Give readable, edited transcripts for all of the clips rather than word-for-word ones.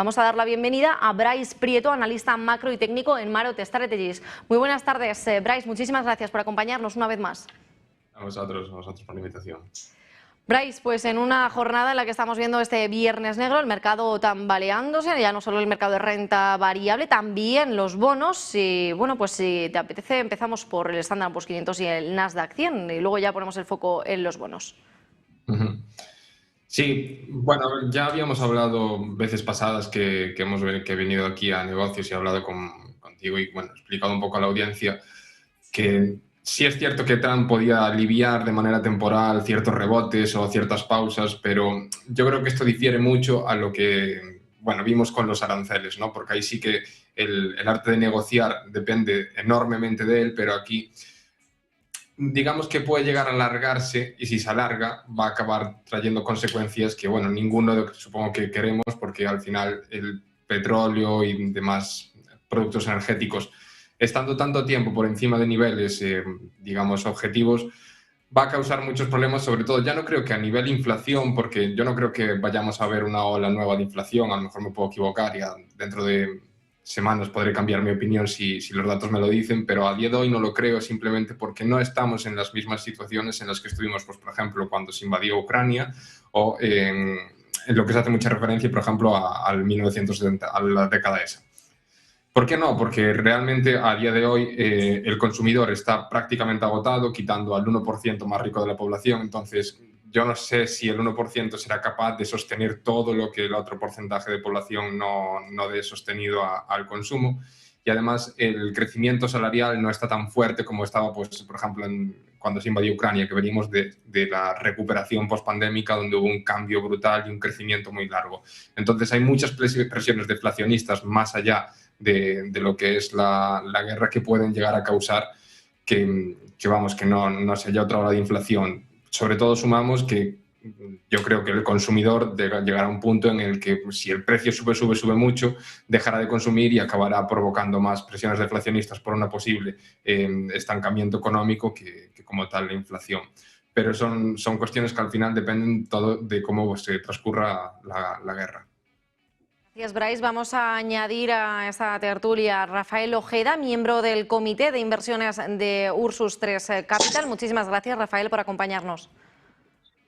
Vamos a dar la bienvenida a Bryce Prieto, analista macro y técnico en Marot Strategies. Muy buenas tardes, Bryce. Muchísimas gracias por acompañarnos una vez más. A vosotros por la invitación. Bryce, pues en una jornada en la que estamos viendo este viernes negro, el mercado tambaleándose, ya no solo el mercado de renta variable, también los bonos. Y bueno, pues si te apetece, empezamos por el Standard & Poor's 500 y el Nasdaq 100 y luego ya ponemos el foco en los bonos. Sí, bueno, ya habíamos hablado veces pasadas que he venido aquí a negocios y he hablado contigo y bueno, he explicado un poco a la audiencia que sí es cierto que Trump podía aliviar de manera temporal ciertos rebotes o ciertas pausas, pero yo creo que esto difiere mucho a lo que, bueno, vimos con los aranceles, ¿no? Porque ahí sí que el arte de negociar depende enormemente de él, pero aquí digamos que puede llegar a alargarse y si se alarga va a acabar trayendo consecuencias que, bueno, ninguno supongo que queremos porque al final el petróleo y demás productos energéticos, estando tanto tiempo por encima de niveles, digamos, objetivos, va a causar muchos problemas, sobre todo, ya no creo que a nivel inflación, porque yo no creo que vayamos a ver una ola nueva de inflación, a lo mejor me puedo equivocar y dentro de semanas podré cambiar mi opinión si los datos me lo dicen, pero a día de hoy no lo creo simplemente porque no estamos en las mismas situaciones en las que estuvimos, pues, por ejemplo, cuando se invadió Ucrania o en lo que se hace mucha referencia, por ejemplo, al 1970, a la década esa. ¿Por qué no? Porque realmente a día de hoy el consumidor está prácticamente agotado, quitando al 1% más rico de la población. Entonces, yo no sé si el 1% será capaz de sostener todo lo que el otro porcentaje de población no dé sostenido al consumo. Y además, el crecimiento salarial no está tan fuerte como estaba, pues, por ejemplo, cuando se invadió Ucrania, que venimos de la recuperación pospandémica, donde hubo un cambio brutal y un crecimiento muy largo. Entonces, hay muchas presiones deflacionistas más allá de lo que es la guerra que pueden llegar a causar que vamos, que no se haya otra ola de inflación. Sobre todo sumamos que yo creo que el consumidor llegará a un punto en el que si el precio sube mucho, dejará de consumir y acabará provocando más presiones deflacionistas por una posible estancamiento económico que como tal la inflación. Pero son cuestiones que al final dependen todo de cómo se transcurra la guerra. Gracias, Bryce. Vamos a añadir a esta tertulia a Rafael Ojeda, miembro del Comité de Inversiones de Ursus 3 Capital. Muchísimas gracias, Rafael, por acompañarnos.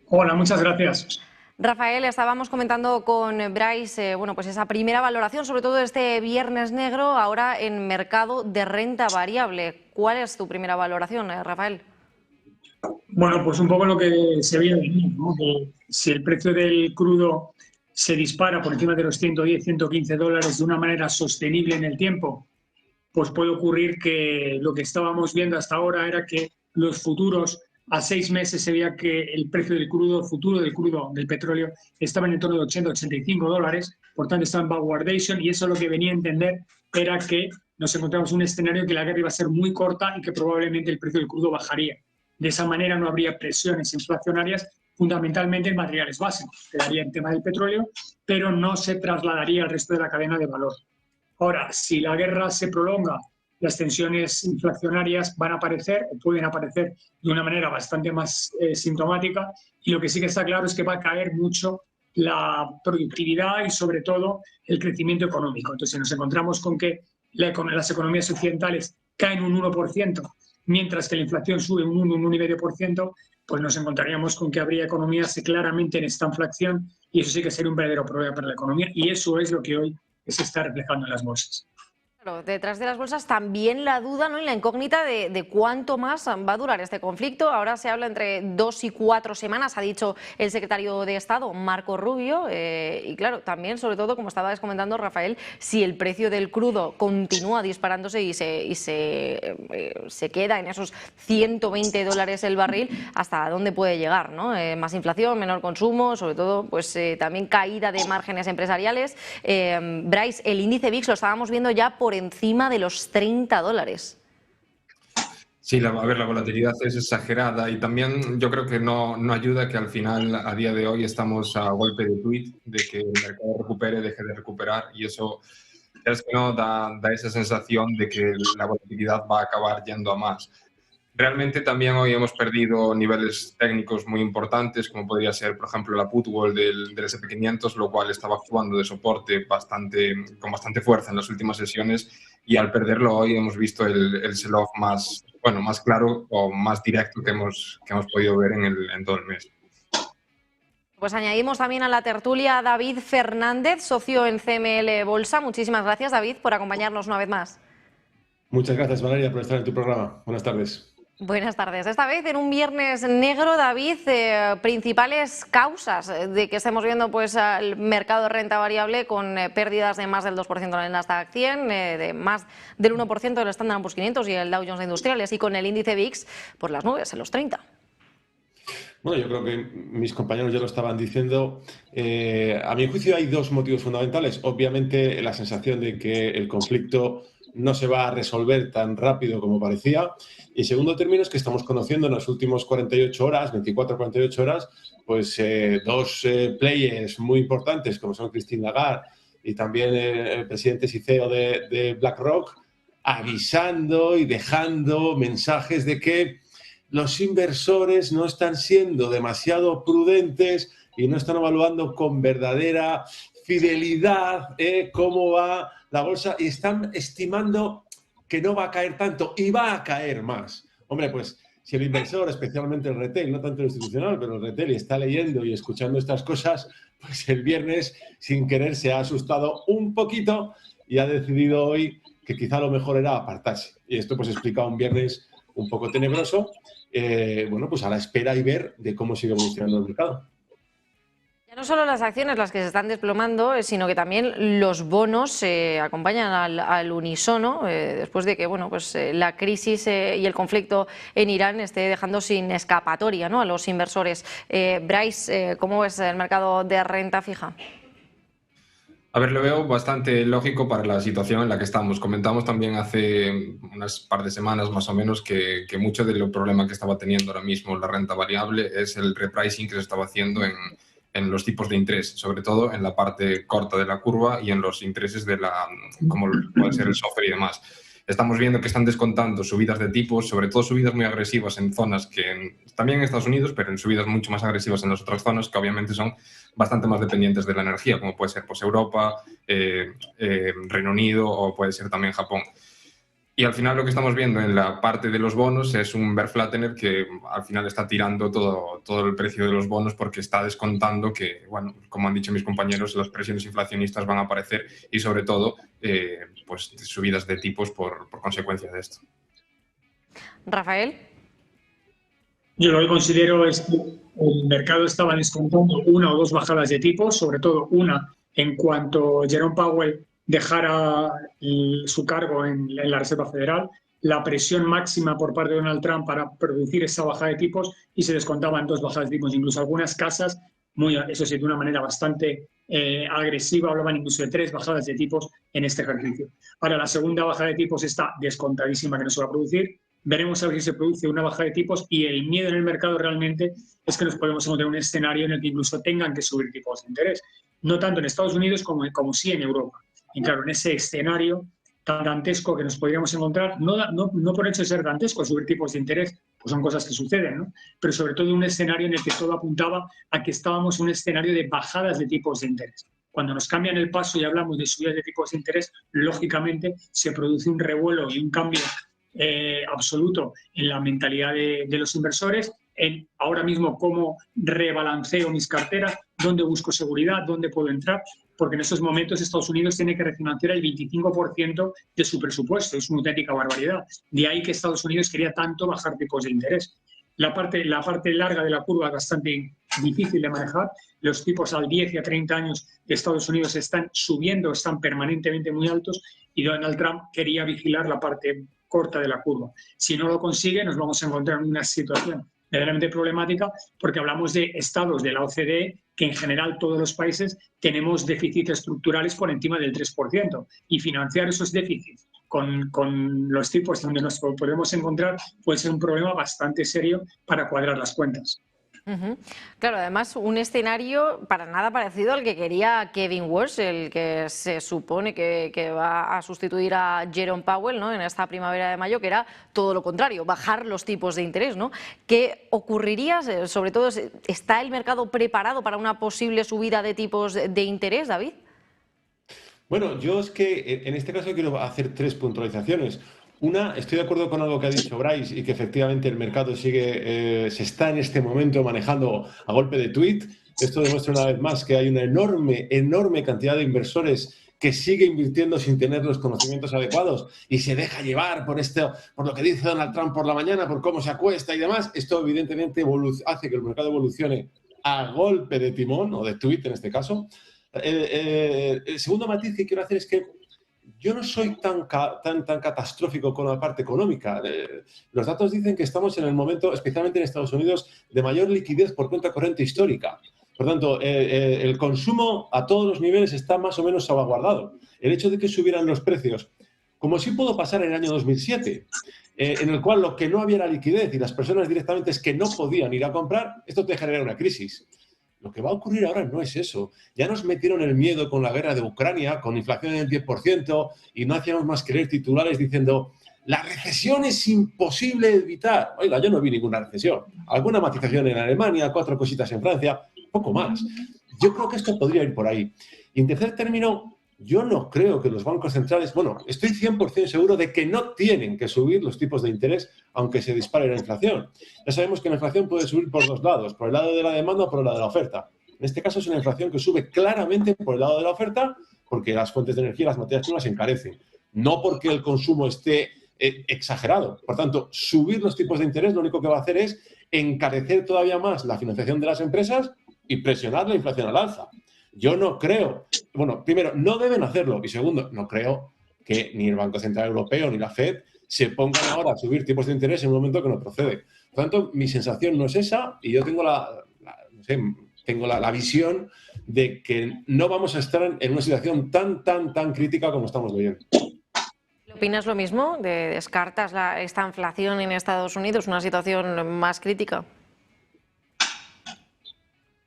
Hola, muchas gracias. Rafael, estábamos comentando con Bryce, bueno, pues esa primera valoración, sobre todo este viernes negro, ahora en mercado de renta variable. ¿Cuál es tu primera valoración, Rafael? Bueno, pues un poco lo que se veía venir, ¿no? Que si el precio del crudo se dispara por encima de los 110, 115 dólares de una manera sostenible en el tiempo, pues puede ocurrir que lo que estábamos viendo hasta ahora era que los futuros a 6 meses se veía que el precio del crudo, futuro del crudo, del petróleo, estaba en el torno de 80, 85 dólares, por tanto está en backwardation y eso lo que venía a entender era que nos encontramos en un escenario que la guerra iba a ser muy corta y que probablemente el precio del crudo bajaría. De esa manera no habría presiones inflacionarias fundamentalmente en materiales básicos, quedaría en tema del petróleo, pero no se trasladaría al resto de la cadena de valor. Ahora, si la guerra se prolonga, las tensiones inflacionarias van a aparecer o pueden aparecer de una manera bastante más sintomática y lo que sí que está claro es que va a caer mucho la productividad y sobre todo el crecimiento económico. Entonces nos encontramos con que las economías occidentales caen un 1%, mientras que la inflación sube un 1, un 1,5%, pues nos encontraríamos con que habría economías claramente en estanflación y eso sí que sería un verdadero problema para la economía y eso es lo que hoy se está reflejando en las bolsas. Claro, detrás de las bolsas también la duda, ¿no?, y la incógnita de cuánto más va a durar este conflicto. Ahora se habla entre 2 y 4 semanas, ha dicho el secretario de Estado, Marco Rubio, y claro, también, sobre todo, como estabas comentando, Rafael, si el precio del crudo continúa disparándose y se queda en esos 120 dólares el barril, ¿hasta dónde puede llegar, ¿no? Más inflación, menor consumo, sobre todo, pues también caída de márgenes empresariales. Bryce, el índice VIX lo estábamos viendo ya por encima de los 30 dólares. Sí, la volatilidad es exagerada y también yo creo que no ayuda que al final, a día de hoy, estamos a golpe de tuit de que el mercado recupere, deje de recuperar y eso es que no da esa sensación de que la volatilidad va a acabar yendo a más. Realmente también hoy hemos perdido niveles técnicos muy importantes, como podría ser, por ejemplo, la put wall del SP500, lo cual estaba actuando de soporte con bastante fuerza en las últimas sesiones, y al perderlo hoy hemos visto el sell-off más claro o más directo que hemos podido ver en todo el mes. Pues añadimos también a la tertulia a David Fernández, socio en CML Bolsa. Muchísimas gracias, David, por acompañarnos una vez más. Muchas gracias, Valeria, por estar en tu programa. Buenas tardes. Buenas tardes. Esta vez en un viernes negro, David, principales causas de que estemos viendo pues al mercado de renta variable con pérdidas de más del 2% en el Nasdaq 100, de más del 1% del Standard & Poor's 500 y el Dow Jones de Industriales, y con el índice VIX por las nubes, en los 30. Bueno, yo creo que mis compañeros ya lo estaban diciendo. A mi juicio hay dos motivos fundamentales. Obviamente la sensación de que el conflicto no se va a resolver tan rápido como parecía. Y segundo término es que estamos conociendo en las últimas 48 horas, 24 48 horas, pues dos players muy importantes como son Christine Lagarde y también el presidente y CEO de BlackRock, avisando y dejando mensajes de que los inversores no están siendo demasiado prudentes y no están evaluando con verdadera fidelidad cómo va la bolsa, y están estimando que no va a caer tanto y va a caer más. Hombre, pues si el inversor, especialmente el retail, no tanto el institucional, pero el retail, está leyendo y escuchando estas cosas, pues el viernes, sin querer, se ha asustado un poquito y ha decidido hoy que quizá lo mejor era apartarse. Y esto pues explica un viernes un poco tenebroso, bueno, pues a la espera y ver de cómo sigue evolucionando el mercado. Ya no solo las acciones las que se están desplomando, sino que también los bonos acompañan al unísono, después de que bueno, pues, la crisis y el conflicto en Irán esté dejando sin escapatoria, ¿no?, a los inversores. Bryce, ¿cómo ves el mercado de renta fija? A ver, lo veo bastante lógico para la situación en la que estamos. Comentamos también hace unas par de semanas más o menos que mucho del problema que estaba teniendo ahora mismo la renta variable es el repricing que se estaba haciendo en los tipos de interés, sobre todo en la parte corta de la curva y en los intereses como puede ser el software y demás. Estamos viendo que están descontando subidas de tipos, sobre todo subidas muy agresivas en zonas también en Estados Unidos, pero en subidas mucho más agresivas en las otras zonas que obviamente son bastante más dependientes de la energía, como puede ser pues, Europa, Reino Unido o puede ser también Japón. Y al final lo que estamos viendo en la parte de los bonos es un bear flattener que al final está tirando todo el precio de los bonos porque está descontando que, bueno, como han dicho mis compañeros, las presiones inflacionistas van a aparecer y sobre todo pues subidas de tipos por consecuencia de esto. Rafael. Yo lo que considero es que el mercado estaba descontando una o dos bajadas de tipos, sobre todo una en cuanto Jerome Powell dejara su cargo en la Reserva Federal, la presión máxima por parte de Donald Trump para producir esa bajada de tipos, y se descontaban dos bajadas de tipos, incluso algunas casas, eso sí, de una manera bastante agresiva, hablaban incluso de 3 bajadas de tipos en este ejercicio. Ahora, la segunda bajada de tipos está descontadísima que no se va a producir. Veremos a ver si se produce una bajada de tipos, y el miedo en el mercado realmente es que nos podemos encontrar un escenario en el que incluso tengan que subir tipos de interés, no tanto en Estados Unidos como sí en Europa. Y claro, en ese escenario tan dantesco que nos podríamos encontrar, no por hecho de ser dantesco, subir tipos de interés, pues son cosas que suceden, ¿no? Pero sobre todo un escenario en el que todo apuntaba a que estábamos en un escenario de bajadas de tipos de interés. Cuando nos cambian el paso y hablamos de subidas de tipos de interés, lógicamente se produce un revuelo y un cambio absoluto en la mentalidad de los inversores, en ahora mismo cómo rebalanceo mis carteras, dónde busco seguridad, dónde puedo entrar, porque en estos momentos Estados Unidos tiene que refinanciar el 25% de su presupuesto. Es una auténtica barbaridad. De ahí que Estados Unidos quería tanto bajar tipos de interés. La parte larga de la curva es bastante difícil de manejar. Los tipos al 10 y a 30 años de Estados Unidos están subiendo, están permanentemente muy altos, y Donald Trump quería vigilar la parte corta de la curva. Si no lo consigue, nos vamos a encontrar en una situación verdaderamente problemática, porque hablamos de estados de la OCDE que en general todos los países tenemos déficits estructurales por encima del 3%, y financiar esos déficits con los tipos donde nos podemos encontrar puede ser un problema bastante serio para cuadrar las cuentas. Claro, además un escenario para nada parecido al que quería Kevin Walsh, el que se supone que va a sustituir a Jerome Powell, ¿no?, en esta primavera de mayo, que era todo lo contrario, bajar los tipos de interés, ¿no? ¿Qué ocurriría? Sobre todo, ¿está el mercado preparado para una posible subida de tipos de interés, David? Bueno, yo es que en este caso quiero hacer 3 puntualizaciones. Una, estoy de acuerdo con algo que ha dicho Bryce y que efectivamente el mercado se está en este momento manejando a golpe de tweet. Esto demuestra una vez más que hay una enorme cantidad de inversores que sigue invirtiendo sin tener los conocimientos adecuados y se deja llevar por lo que dice Donald Trump por la mañana, por cómo se acuesta y demás. Esto evidentemente hace que el mercado evolucione a golpe de timón o de tweet en este caso. El segundo matiz que quiero hacer es que yo no soy tan catastrófico con la parte económica. Los datos dicen que estamos en el momento, especialmente en Estados Unidos, de mayor liquidez por cuenta corriente histórica. Por tanto, el consumo a todos los niveles está más o menos salvaguardado. El hecho de que subieran los precios, como sí pudo pasar en el año 2007, en el cual lo que no había era liquidez y las personas directamente es que no podían ir a comprar, esto te genera una crisis. Lo que va a ocurrir ahora no es eso. Ya nos metieron el miedo con la guerra de Ucrania, con inflación del 10%, y no hacíamos más que leer titulares diciendo la recesión es imposible evitar. Oiga, yo no vi ninguna recesión. Alguna matización en Alemania, 4 cositas en Francia, poco más. Yo creo que esto podría ir por ahí. Y en tercer término, yo no creo que los bancos centrales, bueno, estoy 100% seguro de que no tienen que subir los tipos de interés aunque se dispare la inflación. Ya sabemos que la inflación puede subir por dos lados, por el lado de la demanda o por el lado de la oferta. En este caso es una inflación que sube claramente por el lado de la oferta porque las fuentes de energía, las materias primas se encarecen, no porque el consumo esté exagerado. Por tanto, subir los tipos de interés lo único que va a hacer es encarecer todavía más la financiación de las empresas y presionar la inflación al alza. Yo no creo, bueno, primero, no deben hacerlo y segundo, no creo que ni el Banco Central Europeo ni la FED se pongan ahora a subir tipos de interés en un momento que no procede. Por tanto, mi sensación no es esa y yo tengo la visión de que no vamos a estar en una situación tan crítica como estamos viviendo. ¿Opinas lo mismo? ¿Descartas esta inflación en Estados Unidos, una situación más crítica?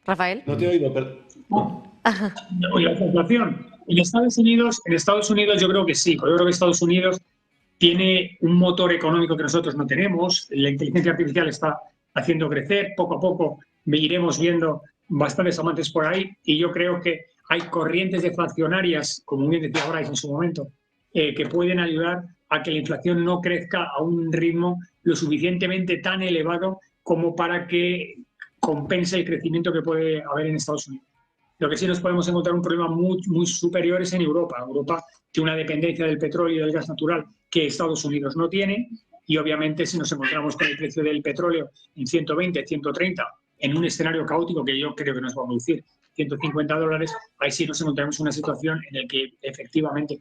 Rafael. No te he oído, pero... La inflación. En Estados Unidos yo creo que sí, porque yo creo que Estados Unidos tiene un motor económico que nosotros no tenemos. La inteligencia artificial está haciendo crecer. Poco a poco iremos viendo bastantes amantes por ahí y yo creo que hay corrientes deflacionarias, como bien decía Bryce en su momento, que pueden ayudar a que la inflación no crezca a un ritmo lo suficientemente tan elevado como para que compense el crecimiento que puede haber en Estados Unidos. Lo que sí nos podemos encontrar un problema muy superior es en Europa. Europa tiene una dependencia del petróleo y del gas natural que Estados Unidos no tiene y obviamente si nos encontramos con el precio del petróleo en 120, 130, en un escenario caótico que yo creo que nos va a producir $150, ahí sí nos encontramos una situación en la que efectivamente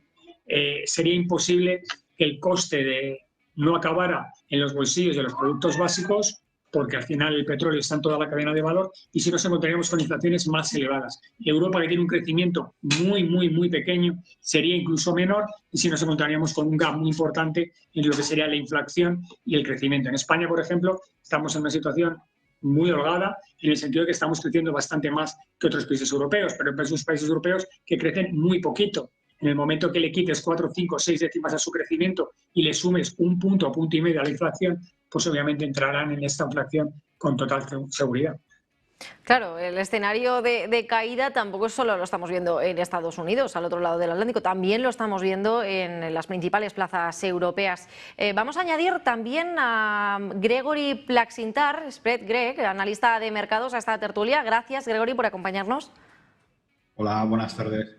sería imposible que el coste de no acabara en los bolsillos de los productos básicos porque al final el petróleo está en toda la cadena de valor y si nos encontraríamos con inflaciones más elevadas. Europa, que tiene un crecimiento muy pequeño, sería incluso menor y si nos encontraríamos con un gap muy importante en lo que sería la inflación y el crecimiento. En España, por ejemplo, estamos en una situación muy holgada en el sentido de que estamos creciendo bastante más que otros países europeos, pero hay esos países europeos que crecen muy poquito. En el momento que le quites 4, 5, 6 décimas a su crecimiento y le sumes un punto y medio a la inflación, pues obviamente entrarán en esta inflación con total seguridad. Claro, el escenario de caída tampoco solo lo estamos viendo en Estados Unidos, al otro lado del Atlántico, también lo estamos viendo en las principales plazas europeas. Vamos a añadir también a Gregory Plaxintar, Spread Greg, analista de mercados, a esta tertulia. Gracias, Gregory, por acompañarnos. Hola, buenas tardes.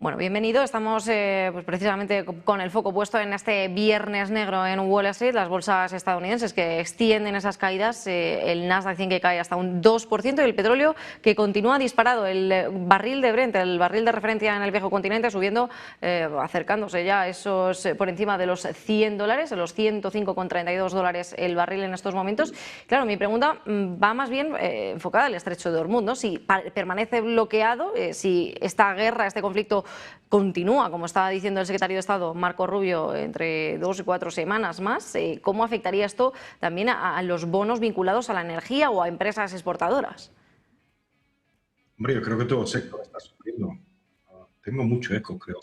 Bueno, bienvenido. Estamos pues precisamente con el foco puesto en este viernes negro en Wall Street, las bolsas estadounidenses que extienden esas caídas, el Nasdaq 100 que cae hasta un 2% y el petróleo que continúa disparado, el barril de Brent, el barril de referencia en el viejo continente, subiendo, acercándose ya a esos por encima de los $100, los $105,32 el barril en estos momentos. Claro, mi pregunta va más bien enfocada al estrecho de Hormuz, ¿no? Si permanece bloqueado, si esta guerra, este conflicto continúa, como estaba diciendo el secretario de Estado, Marco Rubio, entre 2 y 4 semanas más, ¿cómo afectaría esto también a los bonos vinculados a la energía o a empresas exportadoras? Hombre, yo creo que todo el sector está sufriendo. Tengo mucho eco, creo.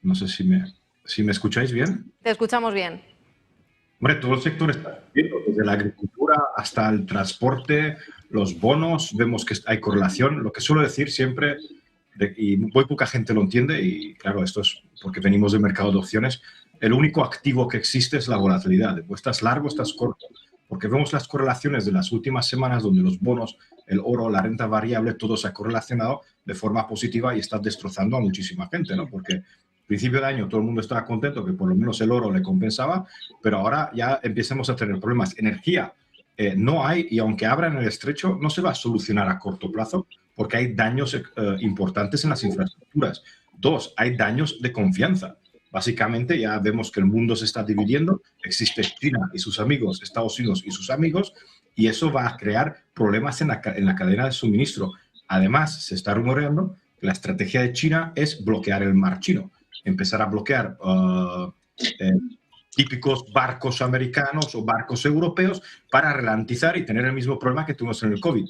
No sé si me escucháis bien. Te escuchamos bien. Hombre, todo el sector está sufriendo, desde la agricultura hasta el transporte, los bonos, vemos que hay correlación. Lo que suelo decir siempre, y muy poca gente lo entiende, y claro, esto es porque venimos del mercado de opciones, el único activo que existe es la volatilidad. O estás largo, estás corto. Porque vemos las correlaciones de las últimas semanas donde los bonos, el oro, la renta variable, todo se ha correlacionado de forma positiva y está destrozando a muchísima gente, ¿no? Porque al principio de año todo el mundo estaba contento que por lo menos el oro le compensaba, pero ahora ya empecemos a tener problemas. Energía no hay, y aunque abran el estrecho, no se va a solucionar a corto plazo porque hay daños importantes en las infraestructuras. 2, hay daños de confianza. Básicamente ya vemos que el mundo se está dividiendo, existe China y sus amigos, Estados Unidos y sus amigos, y eso va a crear problemas en la cadena de suministro. Además, se está rumoreando que la estrategia de China es bloquear el mar chino, empezar a bloquear típicos barcos americanos o barcos europeos para ralentizar y tener el mismo problema que tuvimos en el COVID.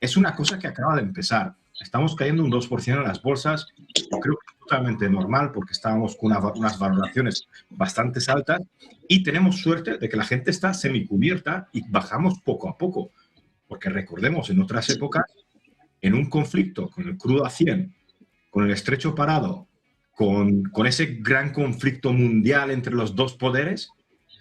Es una cosa que acaba de empezar. Estamos cayendo un 2% en las bolsas. Yo creo que es totalmente normal porque estábamos con unas valoraciones bastante altas y tenemos suerte de que la gente está semicubierta y bajamos poco a poco. Porque recordemos, en otras épocas, en un conflicto con el crudo a 100, con el estrecho parado, con ese gran conflicto mundial entre los dos poderes,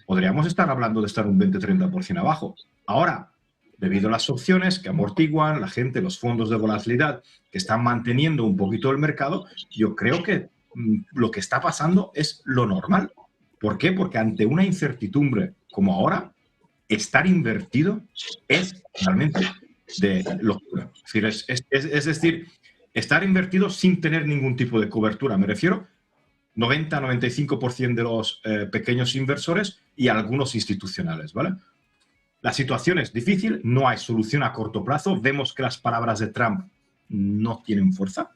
podríamos estar hablando de estar un 20-30% abajo. Ahora, debido a las opciones que amortiguan, la gente, los fondos de volatilidad que están manteniendo un poquito el mercado, yo creo que lo que está pasando es lo normal. ¿Por qué? Porque ante una incertidumbre como ahora, estar invertido es realmente de locura. Es decir, estar invertido sin tener ningún tipo de cobertura. Me refiero 90-95% de los pequeños inversores y algunos institucionales, ¿vale? La situación es difícil, no hay solución a corto plazo. Vemos que las palabras de Trump no tienen fuerza.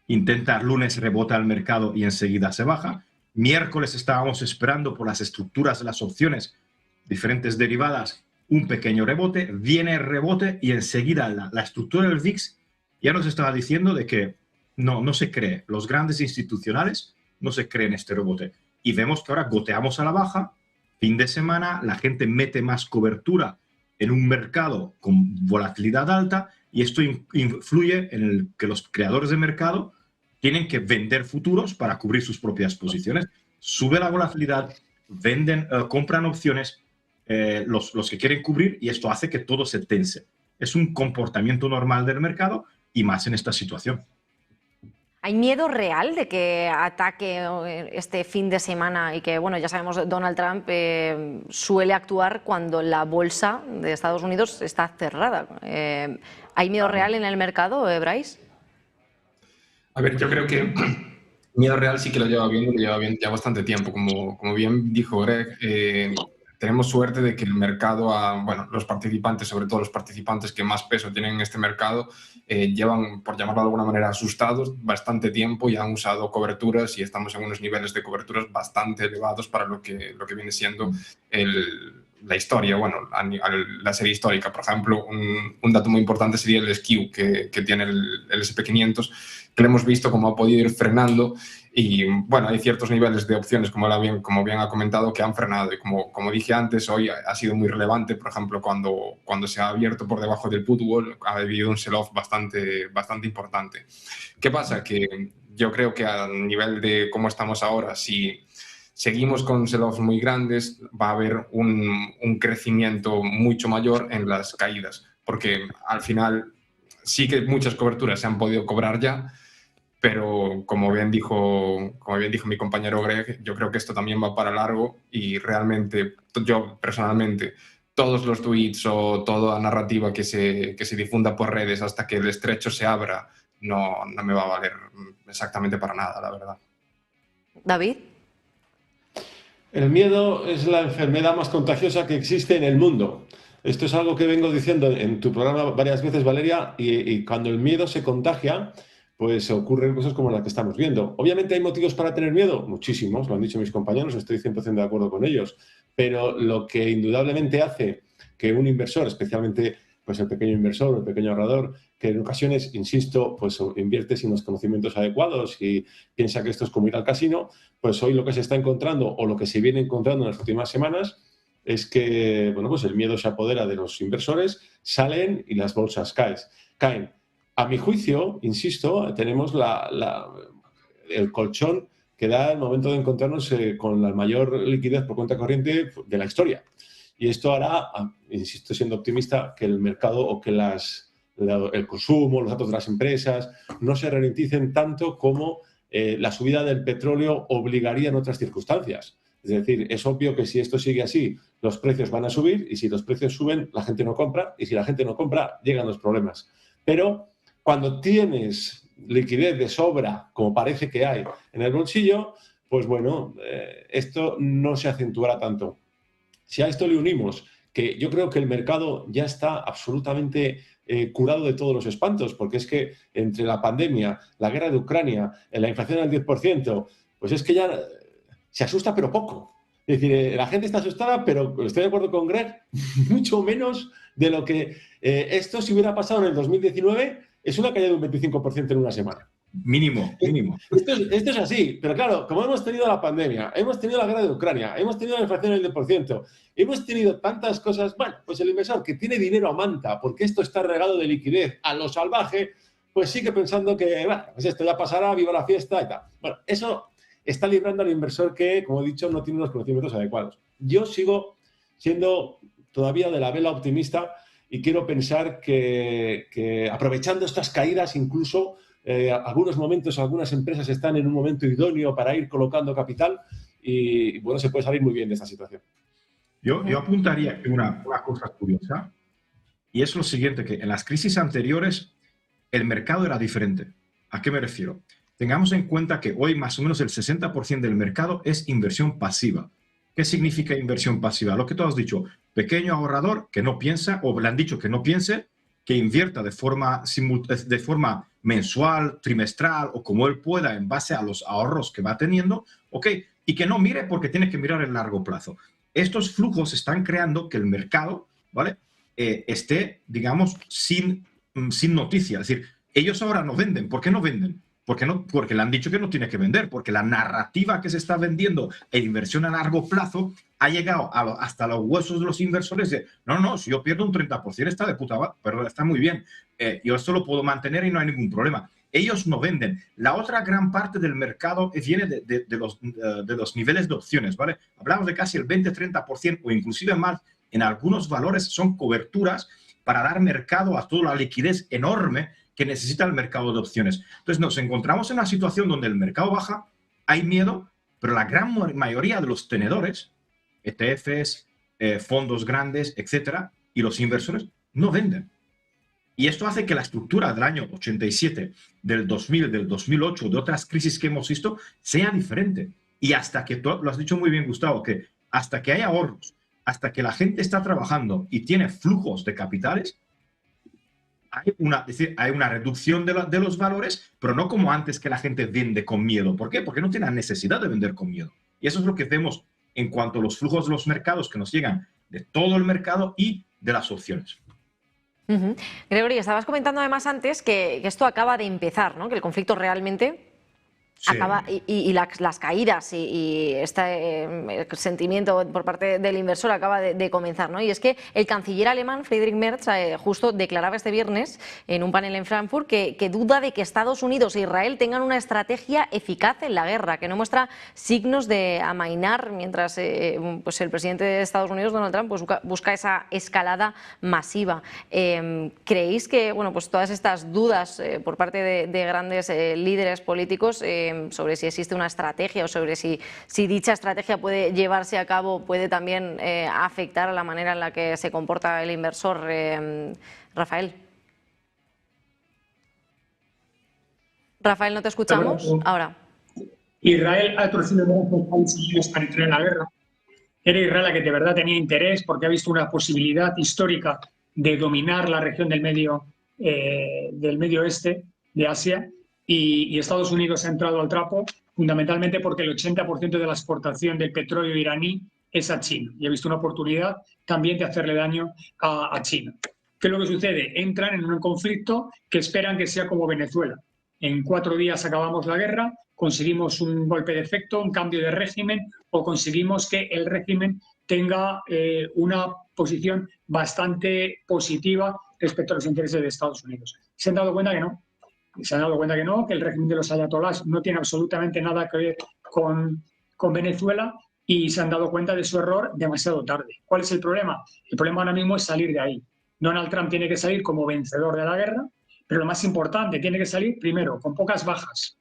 Intenta el lunes, rebota el mercado y enseguida se baja. Miércoles estábamos esperando por las estructuras de las opciones, diferentes derivadas, un pequeño rebote. Viene el rebote y enseguida la estructura del VIX ya nos estaba diciendo de que no se cree. Los grandes institucionales no se creen este rebote. Y vemos que ahora goteamos a la baja. Fin de semana, la gente mete más cobertura en un mercado con volatilidad alta y esto influye en el que los creadores de mercado tienen que vender futuros para cubrir sus propias posiciones. Sube la volatilidad, compran opciones los que quieren cubrir y esto hace que todo se tense. Es un comportamiento normal del mercado y más en esta situación. ¿Hay miedo real de que ataque este fin de semana y que, bueno, ya sabemos, Donald Trump suele actuar cuando la bolsa de Estados Unidos está cerrada? ¿Hay miedo real en el mercado, Bryce? A ver, yo creo que miedo real sí que lo lleva viendo ya bastante tiempo. Como bien dijo Greg, tenemos suerte de que el mercado, bueno, los participantes, sobre todo los participantes que más peso tienen en este mercado, llevan, por llamarlo de alguna manera, asustados bastante tiempo y han usado coberturas y estamos en unos niveles de coberturas bastante elevados para lo que viene siendo la historia, bueno, la serie histórica. Por ejemplo, un dato muy importante sería el skew que tiene el SP500, que lo hemos visto cómo ha podido ir frenando y, bueno, hay ciertos niveles de opciones, como bien ha comentado, que han frenado y como dije antes, hoy ha sido muy relevante. Por ejemplo, cuando se ha abierto por debajo del put wall, ha habido un sell-off bastante importante. ¿Qué pasa? Que yo creo que a nivel de cómo estamos ahora, si seguimos con sell-offs muy grandes, va a haber un crecimiento mucho mayor en las caídas, porque al final sí que muchas coberturas se han podido cobrar ya, pero como bien dijo mi compañero Greg, yo creo que esto también va para largo y realmente yo personalmente todos los tweets o toda la narrativa que se difunda por redes hasta que el estrecho se abra no me va a valer exactamente para nada, la verdad. David. El miedo es la enfermedad más contagiosa que existe en el mundo. Esto es algo que vengo diciendo en tu programa varias veces, Valeria, y cuando el miedo se contagia, pues ocurren cosas como las que estamos viendo. Obviamente hay motivos para tener miedo, muchísimos, lo han dicho mis compañeros, estoy 100% de acuerdo con ellos, pero lo que indudablemente hace que un inversor, especialmente pues el pequeño inversor, el pequeño ahorrador, que en ocasiones, insisto, pues invierte sin los conocimientos adecuados y piensa que esto es como ir al casino, pues hoy lo que se está encontrando o lo que se viene encontrando en las últimas semanas es que, bueno, pues el miedo se apodera de los inversores, salen y las bolsas caen. A mi juicio, insisto, tenemos el colchón que da el momento de encontrarnos con la mayor liquidez por cuenta corriente de la historia. Y esto hará, insisto, siendo optimista, que el mercado o que el consumo, los datos de las empresas no se ralenticen tanto como la subida del petróleo obligaría en otras circunstancias. Es decir, es obvio que si esto sigue así, los precios van a subir y si los precios suben, la gente no compra y si la gente no compra, llegan los problemas. Pero cuando tienes liquidez de sobra, como parece que hay en el bolsillo, pues bueno, esto no se acentuará tanto. Si a esto le unimos que yo creo que el mercado ya está absolutamente curado de todos los espantos, porque es que entre la pandemia, la guerra de Ucrania, la inflación al 10%, pues es que ya se asusta pero poco. Es decir, la gente está asustada, pero estoy de acuerdo con Greg, mucho menos de lo que esto si hubiera pasado en el 2019, es una caída de un 25% en una semana. Mínimo. Esto es así, pero claro, como hemos tenido la pandemia, hemos tenido la guerra de Ucrania, hemos tenido la inflación del 10%, hemos tenido tantas cosas, bueno, pues el inversor que tiene dinero a manta, porque esto está regado de liquidez a lo salvaje, pues sigue pensando que, bueno, pues esto ya pasará, viva la fiesta y tal. Bueno, eso está librando al inversor que, como he dicho, no tiene los conocimientos adecuados. Yo sigo siendo todavía de la vela optimista y quiero pensar que aprovechando estas caídas incluso algunos momentos, algunas empresas están en un momento idóneo para ir colocando capital y bueno, se puede salir muy bien de esta situación. Yo apuntaría una cosa curiosa y es lo siguiente, que en las crisis anteriores el mercado era diferente. ¿A qué me refiero? Tengamos en cuenta que hoy más o menos el 60% del mercado es inversión pasiva. ¿Qué significa inversión pasiva? Lo que tú has dicho, pequeño ahorrador que no piensa, o le han dicho que no piense, que invierta de forma mensual, trimestral o como él pueda en base a los ahorros que va teniendo, ¿ok? Y que no mire porque tiene que mirar el largo plazo. Estos flujos están creando que el mercado, ¿vale? Esté, digamos, sin noticia. Es decir, ellos ahora no venden. ¿Por qué no venden? Porque le han dicho que no tiene que vender, porque la narrativa que se está vendiendo en inversión a largo plazo ha llegado hasta los huesos de los inversores de no, si yo pierdo un 30% está de puta madre, pero está muy bien, yo esto lo puedo mantener y no hay ningún problema. Ellos no venden. La otra gran parte del mercado viene de los niveles de opciones, ¿vale? Hablamos de casi el 20-30% o inclusive más. En algunos valores son coberturas para dar mercado a toda la liquidez enorme que necesita el mercado de opciones. Entonces nos encontramos en una situación donde el mercado baja, hay miedo, pero la gran mayoría de los tenedores, ETFs, fondos grandes, etcétera, y los inversores no venden. Y esto hace que la estructura del año 87, del 2000, del 2008, de otras crisis que hemos visto, sea diferente. Y hasta que, tú lo has dicho muy bien, Gustavo, que hasta que hay ahorros, hasta que la gente está trabajando y tiene flujos de capitales, hay una reducción de los valores, pero no como antes que la gente vende con miedo. ¿Por qué? Porque no tiene la necesidad de vender con miedo. Y eso es lo que vemos en cuanto a los flujos de los mercados que nos llegan de todo el mercado y de las opciones. Gregory, estabas comentando además antes que esto acaba de empezar, ¿no? Que el conflicto realmente Sí. acaba y las caídas y este sentimiento por parte del inversor acaba de comenzar, ¿no? Y es que el canciller alemán Friedrich Merz justo declaraba este viernes en un panel en Frankfurt que duda de que Estados Unidos e Israel tengan una estrategia eficaz en la guerra, que no muestra signos de amainar mientras pues el presidente de Estados Unidos, Donald Trump, pues busca esa escalada masiva. ¿Creéis que bueno, pues todas estas dudas por parte de grandes líderes políticos sobre si existe una estrategia o sobre si dicha estrategia puede llevarse a cabo, puede también afectar a la manera en la que se comporta el inversor? Rafael. Rafael, ¿no te escuchamos? Ahora. Israel ha torcido los países para entrar en la guerra. Era Israel la que de verdad tenía interés porque ha visto una posibilidad histórica de dominar la región del medio oeste de Asia. y Estados Unidos ha entrado al trapo fundamentalmente porque el 80% de la exportación del petróleo iraní es a China y ha visto una oportunidad también de hacerle daño a China. ¿Qué es lo que sucede? Entran en un conflicto que esperan que sea como Venezuela. En 4 días acabamos la guerra, conseguimos un golpe de efecto, un cambio de régimen o conseguimos que el régimen tenga una posición bastante positiva respecto a los intereses de Estados Unidos. ¿Se han dado cuenta que no? Se han dado cuenta que no, que el régimen de los ayatolás no tiene absolutamente nada que ver con Venezuela y se han dado cuenta de su error demasiado tarde. ¿Cuál es el problema? El problema ahora mismo es salir de ahí. Donald Trump tiene que salir como vencedor de la guerra, pero lo más importante, tiene que salir primero con pocas bajas.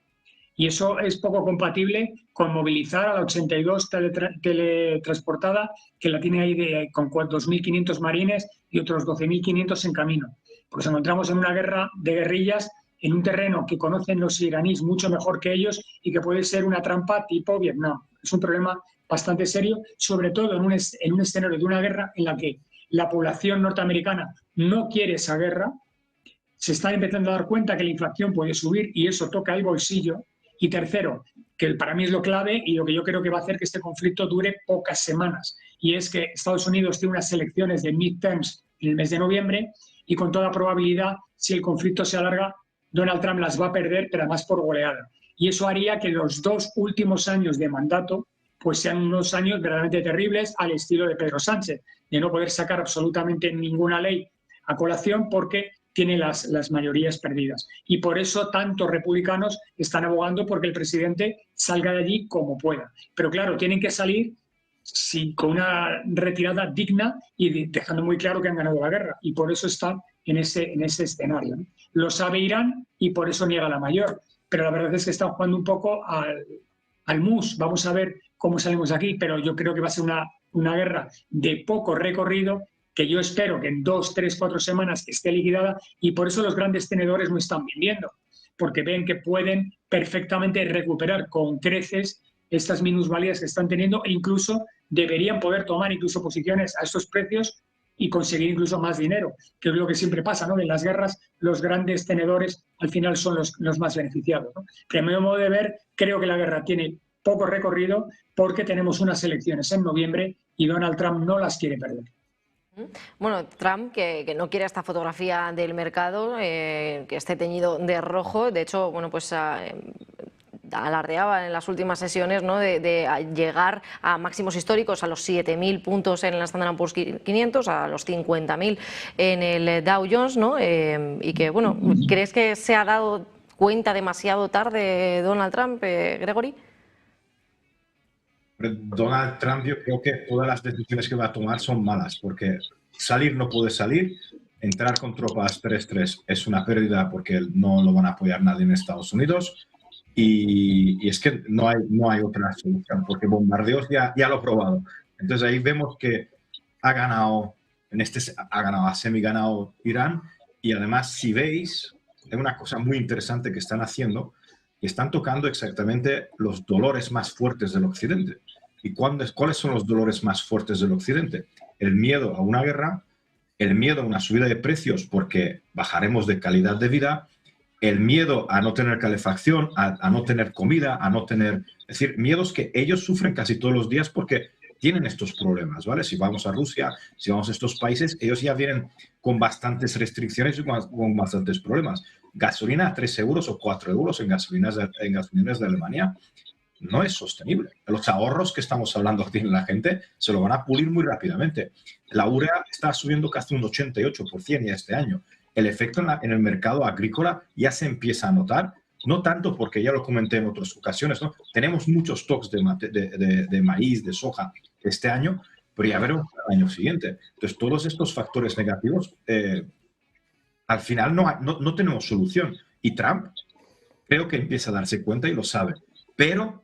Y eso es poco compatible con movilizar a la 82 teletransportada, que la tiene ahí con 2.500 marines y otros 12.500 en camino. Porque nos encontramos en una guerra de guerrillas en un terreno que conocen los iraníes mucho mejor que ellos y que puede ser una trampa tipo Vietnam. Es un problema bastante serio, sobre todo en un escenario de una guerra en la que la población norteamericana no quiere esa guerra, se están empezando a dar cuenta que la inflación puede subir y eso toca el bolsillo. Y tercero, que para mí es lo clave y lo que yo creo que va a hacer que este conflicto dure pocas semanas, y es que Estados Unidos tiene unas elecciones de midterms en el mes de noviembre y con toda probabilidad, si el conflicto se alarga, Donald Trump las va a perder, pero además por goleada. Y eso haría que los 2 últimos años de mandato pues sean unos años verdaderamente terribles al estilo de Pedro Sánchez, de no poder sacar absolutamente ninguna ley a colación porque tiene las mayorías perdidas. Y por eso tantos republicanos están abogando porque el presidente salga de allí como pueda. Pero claro, tienen que salir con una retirada digna y dejando muy claro que han ganado la guerra. Y por eso están en ese escenario, ¿no? Lo sabe Irán y por eso niega la mayor. Pero la verdad es que están jugando un poco al mus. Vamos a ver cómo salimos de aquí, pero yo creo que va a ser una guerra de poco recorrido, que yo espero que en 2, 3, 4 semanas esté liquidada, y por eso los grandes tenedores no están vendiendo, porque ven que pueden perfectamente recuperar con creces estas minusvalías que están teniendo e incluso deberían poder tomar incluso posiciones a estos precios y conseguir incluso más dinero, que es lo que siempre pasa, ¿no? En las guerras los grandes tenedores al final son los más beneficiados, ¿no? Pero a mi modo de ver, creo que la guerra tiene poco recorrido porque tenemos unas elecciones en noviembre y Donald Trump no las quiere perder. Bueno, Trump, que no quiere esta fotografía del mercado, que esté teñido de rojo. De hecho, bueno, pues alardeaba en las últimas sesiones, ¿no?, de llegar a máximos históricos, a los 7.000 puntos en el Standard & Poor's 500, a los 50.000 en el Dow Jones, ¿no? Y que, bueno, ¿crees que se ha dado cuenta demasiado tarde Donald Trump, Gregory? Donald Trump, yo creo que todas las decisiones que va a tomar son malas, porque salir no puede salir, entrar con tropas 3-3 es una pérdida porque no lo van a apoyar nadie en Estados Unidos, y es que no hay otra solución, porque bombardeos ya lo ha probado. Entonces ahí vemos que ha ganado ha semi-ganado Irán, y además, si veis, es una cosa muy interesante que están haciendo, y están tocando exactamente los dolores más fuertes del Occidente. ¿Y cuáles son los dolores más fuertes del Occidente? El miedo a una guerra, el miedo a una subida de precios porque bajaremos de calidad de vida, el miedo a no tener calefacción, a no tener comida, a no tener... Es decir, miedos que ellos sufren casi todos los días porque tienen estos problemas, ¿vale? Si vamos a Rusia, si vamos a estos países, ellos ya vienen con bastantes restricciones y con bastantes problemas. Gasolina a 3 euros o 4 euros en gasolineras de Alemania no es sostenible. Los ahorros que estamos hablando que tiene la gente se lo van a pulir muy rápidamente. La urea está subiendo casi un 88% ya este año. El efecto en el mercado agrícola ya se empieza a notar, no tanto porque ya lo comenté en otras ocasiones, ¿no? Tenemos muchos stocks de maíz, de soja este año, pero ya veremos el año siguiente. Entonces, todos estos factores negativos, al final no tenemos solución. Y Trump creo que empieza a darse cuenta y lo sabe. Pero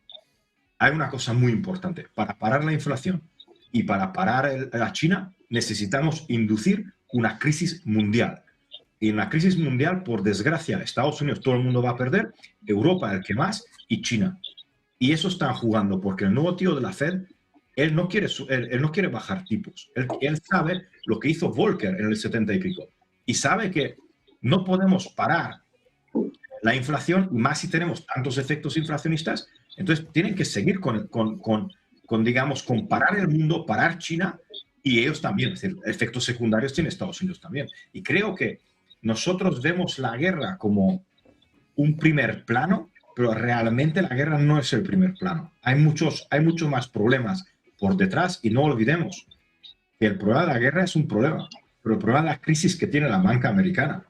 hay una cosa muy importante. Para parar la inflación y para parar a China, necesitamos inducir una crisis mundial. Y en la crisis mundial, por desgracia, Estados Unidos, todo el mundo va a perder, Europa el que más, y China. Y eso están jugando, porque el nuevo tío de la Fed, él no quiere bajar tipos. Él sabe lo que hizo Volcker en el 70 y pico. Y sabe que no podemos parar la inflación, más si tenemos tantos efectos inflacionistas, entonces tienen que seguir digamos, con parar el mundo, parar China y ellos también, es decir, efectos secundarios tiene Estados Unidos también. Y creo que nosotros vemos la guerra como un primer plano, pero realmente la guerra no es el primer plano. Hay muchos más problemas por detrás y no olvidemos que el problema de la guerra es un problema, pero el problema de la crisis que tiene la banca americana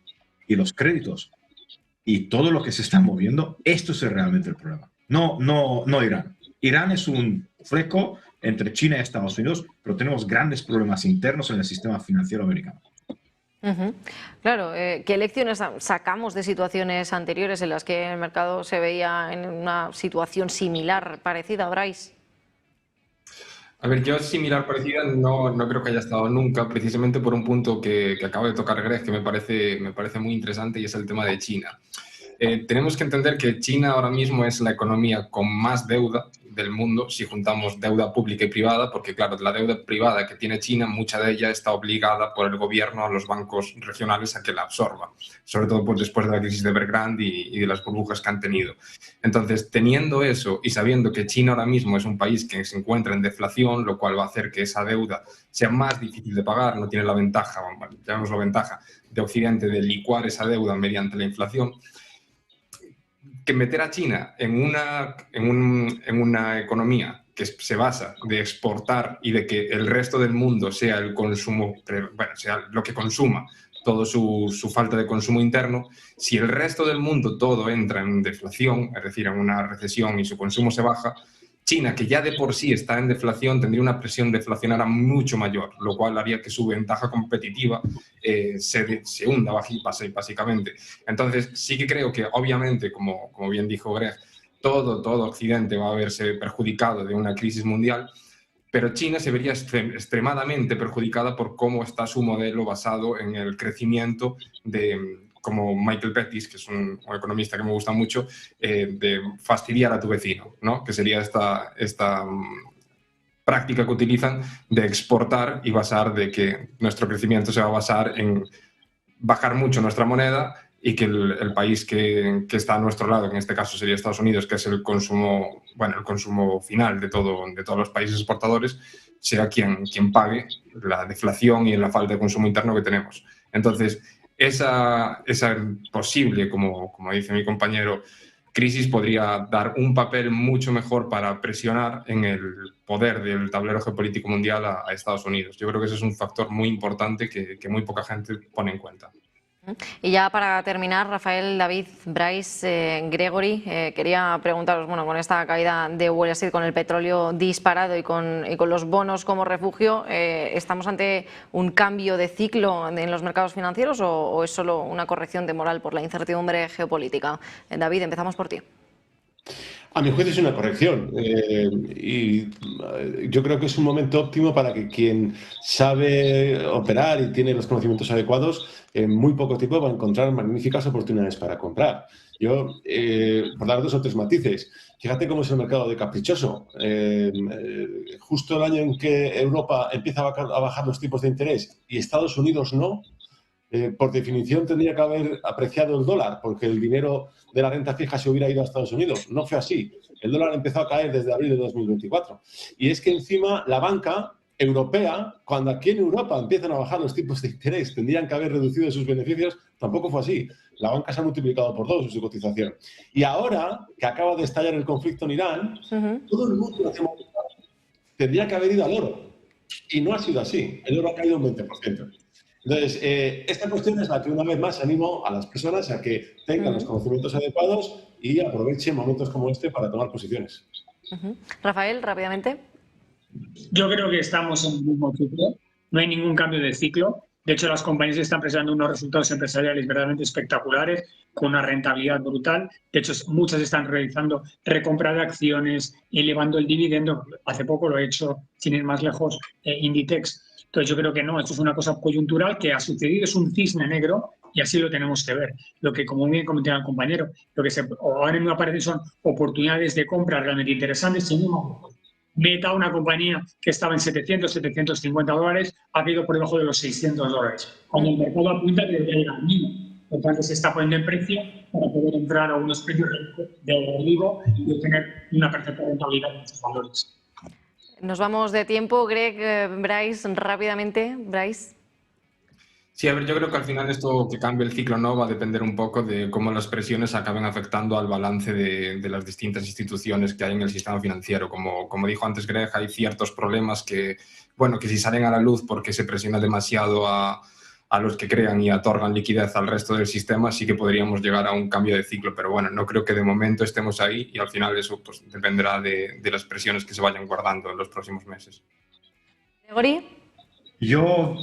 y los créditos y todo lo que se está moviendo, esto es realmente el problema. No Irán. Irán es un fleco entre China y Estados Unidos, pero tenemos grandes problemas internos en el sistema financiero americano. Claro, ¿qué lecciones sacamos de situaciones anteriores en las que el mercado se veía en una situación similar, parecida, Bryce? A ver, yo similar, parecida, no creo que haya estado nunca, precisamente por un punto que acaba de tocar Greg, que me parece muy interesante, y es el tema de China. Tenemos que entender que China ahora mismo es la economía con más deuda del mundo, si juntamos deuda pública y privada, porque claro, la deuda privada que tiene China, mucha de ella está obligada por el gobierno a los bancos regionales a que la absorba, sobre todo pues, después de la crisis de Evergrande y de las burbujas que han tenido. Entonces, teniendo eso y sabiendo que China ahora mismo es un país que se encuentra en deflación, lo cual va a hacer que esa deuda sea más difícil de pagar, no tiene la ventaja, llamamos la ventaja de Occidente de licuar esa deuda mediante la inflación, que meter a China en una economía que se basa de exportar y de que el resto del mundo sea el consumo, bueno, sea lo que consuma, todo su falta de consumo interno, si el resto del mundo todo entra en deflación, es decir, en una recesión y su consumo se baja, China, que ya de por sí está en deflación, tendría una presión deflacionaria mucho mayor, lo cual haría que su ventaja competitiva se hunda básicamente. Entonces, sí que creo que, obviamente, como bien dijo Greg, todo Occidente va a verse perjudicado de una crisis mundial, pero China se vería extremadamente perjudicada por cómo está su modelo basado en el crecimiento como Michael Pettis, que es un economista que me gusta mucho, de fastidiar a tu vecino, ¿no? Que sería esta práctica que utilizan de exportar y basar de que nuestro crecimiento se va a basar en bajar mucho nuestra moneda y que el país que está a nuestro lado, que en este caso sería Estados Unidos, que es el consumo final de todos los países exportadores, sea quien pague la deflación y la falta de consumo interno que tenemos. Entonces, esa posible, como dice mi compañero, crisis podría dar un papel mucho mejor para presionar en el poder del tablero geopolítico mundial a Estados Unidos. Yo creo que ese es un factor muy importante que muy poca gente pone en cuenta. Y ya para terminar, Rafael, David, Bryce, Gregory, quería preguntaros, bueno, con esta caída de Wall Street, con el petróleo disparado y con los bonos como refugio, ¿estamos ante un cambio de ciclo en los mercados financieros o es solo una corrección de moral por la incertidumbre geopolítica? David, empezamos por ti. A mi juicio es una corrección y yo creo que es un momento óptimo para que quien sabe operar y tiene los conocimientos adecuados en muy poco tiempo va a encontrar magníficas oportunidades para comprar. Yo, por dar 2 o 3 matices, fíjate cómo es el mercado de caprichoso. Justo el año en que Europa empieza a bajar los tipos de interés y Estados Unidos no, por definición tendría que haber apreciado el dólar, porque el dinero de la renta fija se hubiera ido a Estados Unidos. No fue así. El dólar empezó a caer desde abril de 2024. Y es que encima la banca europea, cuando aquí en Europa empiezan a bajar los tipos de interés, tendrían que haber reducido sus beneficios, tampoco fue así. La banca se ha multiplicado por 2 en su cotización. Y ahora que acaba de estallar el conflicto en Irán, todo el mundo tendría que haber ido al oro. Y no ha sido así. El oro ha caído un 20%. Entonces, esta cuestión es la que una vez más animo a las personas a que tengan los conocimientos adecuados y aprovechen momentos como este para tomar posiciones. Rafael, rápidamente. Yo creo que estamos en el mismo ciclo, no hay ningún cambio de ciclo. De hecho, las compañías están presentando unos resultados empresariales verdaderamente espectaculares, con una rentabilidad brutal. De hecho, muchas están realizando recompra de acciones, elevando el dividendo. Hace poco lo he hecho, sin ir más lejos, Inditex. Entonces, yo creo que no, esto es una cosa coyuntural que ha sucedido, es un cisne negro y así lo tenemos que ver. Lo que, como bien comentaba el compañero, lo que ahora mismo aparecen son oportunidades de compra realmente interesantes. Meta, una compañía que estaba en 700, 750 dólares, ha caído por debajo de los 600 dólares. Cuando el mercado apunta que debería llegar al mínimo. por tanto se está poniendo en precio para poder entrar a unos precios de derribo y obtener una perfecta rentabilidad en esos valores. Nos vamos de tiempo. Greg, Bryce, rápidamente. Bryce. Sí, a ver, yo creo que al final esto que cambie el ciclo no va a depender un poco de cómo las presiones acaben afectando al balance de las distintas instituciones que hay en el sistema financiero. Como dijo antes Greg, hay ciertos problemas que, bueno, que si salen a la luz porque se presiona demasiado a los que crean y otorgan liquidez al resto del sistema, sí que podríamos llegar a un cambio de ciclo. Pero bueno, no creo que de momento estemos ahí y al final eso pues, dependerá de las presiones que se vayan guardando en los próximos meses. Gregory. Yo,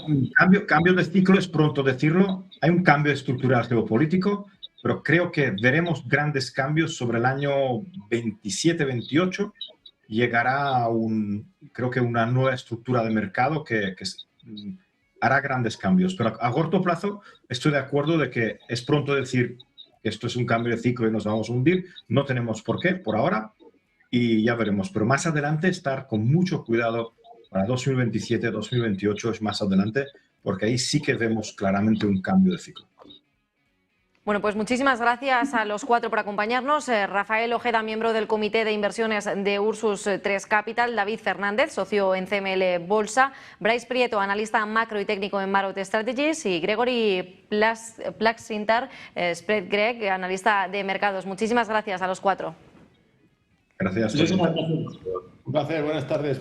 cambio de ciclo es pronto decirlo. Hay un cambio estructural geopolítico, pero creo que veremos grandes cambios sobre el año 27-28. Llegará creo que una nueva estructura de mercado que hará grandes cambios. Pero a corto plazo estoy de acuerdo de que es pronto decir que esto es un cambio de ciclo y nos vamos a hundir. No tenemos por qué por ahora y ya veremos. Pero más adelante estar con mucho cuidado. Para 2027, 2028 es más adelante, porque ahí sí que vemos claramente un cambio de ciclo. Bueno, pues muchísimas gracias a los cuatro por acompañarnos. Rafael Ojeda, miembro del Comité de Inversiones de Ursus 3 Capital. David Fernández, socio en CML Bolsa. Bryce Prieto, analista macro y técnico en Marot Strategies. Y Gregory Plaxintar, Spread Greg, analista de mercados. Muchísimas gracias a los cuatro. Gracias. Muchísimas gracias. Un placer, buenas tardes.